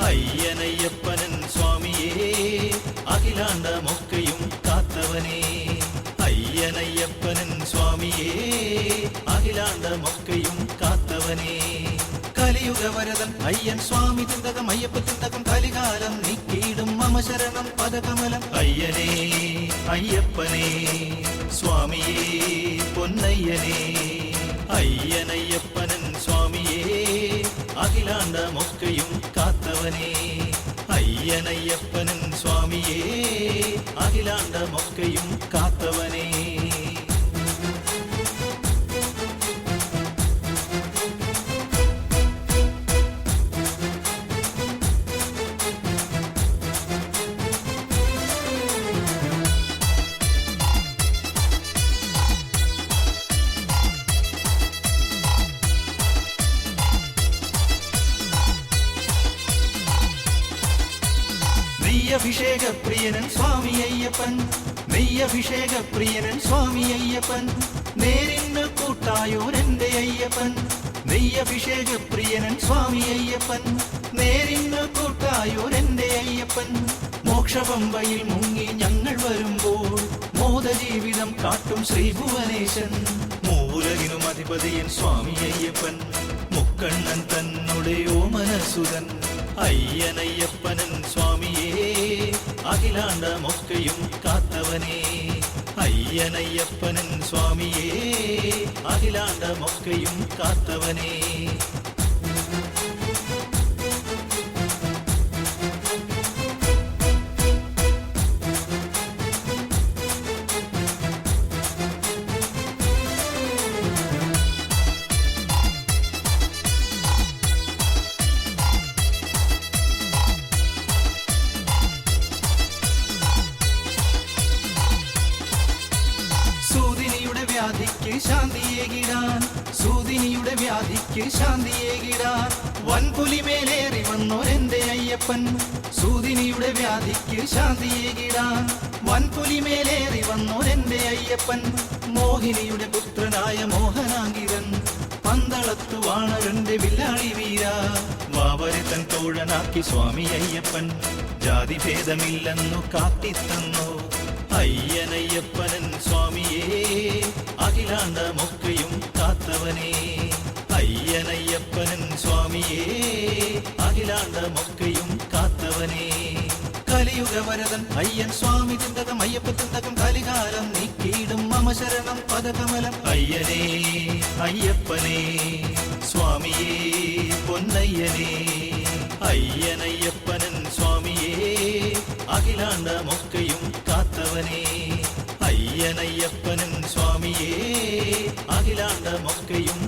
അയ്യനയ്യപ്പനൻ സ്വാമിയേ അഖിലാണ്ടമൊക്കെയും കാത്തവനേ അയ്യനയ്യപ്പനൻ സ്വാമിയേ അഖിലാണ്ടമൊക്കെയും കാത്തവനേ കലിയുഗവരദൻ അയ്യൻ സ്വാമി തിന്തകം അയ്യപ്പ തിന്തകം കലികാലം നീക്കിയിടും മമ ശരണം പദകമലം അയ്യനേ അയ്യപ്പനേ സ്വാമിയേ പൊന്നയ്യനേ അയ്യനയ്യപ്പനൻ സ്വാമിയേ അഖിലാണ്ടമൊക്കെയും കാത്തവനേ അയ്യനയ്യപ്പനൻ സ്വാമിയേ അഖിലാണ്ടമൊക്കെയും കാത്തവനേ നെയ്യഭിഷേക പ്രിയനൻ സ്വാമി അയ്യപ്പൻ നെയ്യഭിഷേക പ്രിയനൻ സ്വാമി അയ്യപ്പൻ നേരിന് കൂട്ടായോരെന്റെ അയ്യപ്പൻ നെയ്യഭിഷേക പ്രിയനൻ സ്വാമി അയ്യപ്പൻ നേരിന് കൂട്ടായോരെന്റെ അയ്യപ്പൻ മോക്ഷപമ്പയിൽ മുങ്ങി ഞങ്ങൾ വരുമ്പോൾ മോദജീവിതം കാട്ടും ശ്രീഭുവനേശൻ മൂലകിനും അധിപതിയൻ സ്വാമി അയ്യപ്പൻ മുക്കണ്ണൻ തന്നുടെ ഓമനസുതൻ അയ്യനയ്യപ്പനൻ സ്വാമിയേ അഖിലാണ്ടമൊക്കെയും കാത്തവനേ അയ്യനയ്യപ്പനൻ സ്വാമിയേ അഖിലാണ്ടമൊക്കെയും കാത്തവനേ വ്യാധിക്ക് ശാന്തിയേകിടാൻ സൂതിനിയുടെ വ്യാധിക്ക് ശാന്തിയേകിടാൻ വൻപുലിമേലേറി വന്നോരെന്റെ അയ്യപ്പൻ സൂതിനിയുടെ വ്യാധിക്ക് ശാന്തിയേകിടാൻ വൻപുലിമേലേറി വന്നോരെന്റെ അയ്യപ്പൻ മോഹിനിയുടെ പുത്രനായ മോഹനാങ്കിരൻ പന്തളത്തു വാണരന്റെ വില്ലാളി വീര വാവരെ തൻ തോഴനാക്കി സ്വാമി അയ്യപ്പൻ ജാതിഭേദമില്ലെന്നു കാട്ടിത്തന്നു അയ്യനയ്യപ്പനൻ സ്വാമിയേ അഖിലാണ്ടമൊക്കെയും കാത്തവനേ അയ്യനയ്യപ്പനൻ സ്വാമിയേ അഖിലാണ്ടമൊക്കെയും കാത്തവനേ കലിയുഗവരദൻ അയ്യൻ സ്വാമി തിന്തകം അയ്യപ്പ തിന്തകം കലികാലം നീക്കിയിടും മമ ശരണം പദകമലം അയ്യനേ അയ്യപ്പനേ സ്വാമിയേ പൊന്നയ്യനേ അയ്യനയ്യപ്പനൻ സ്വാമിയേ അഖിലാണ്ടമൊക്കെയും കാത്തവനേ അയ്യനയ്യപ്പനൻ സ്വാമിയേ അഖിലാണ്ടമൊക്കെയും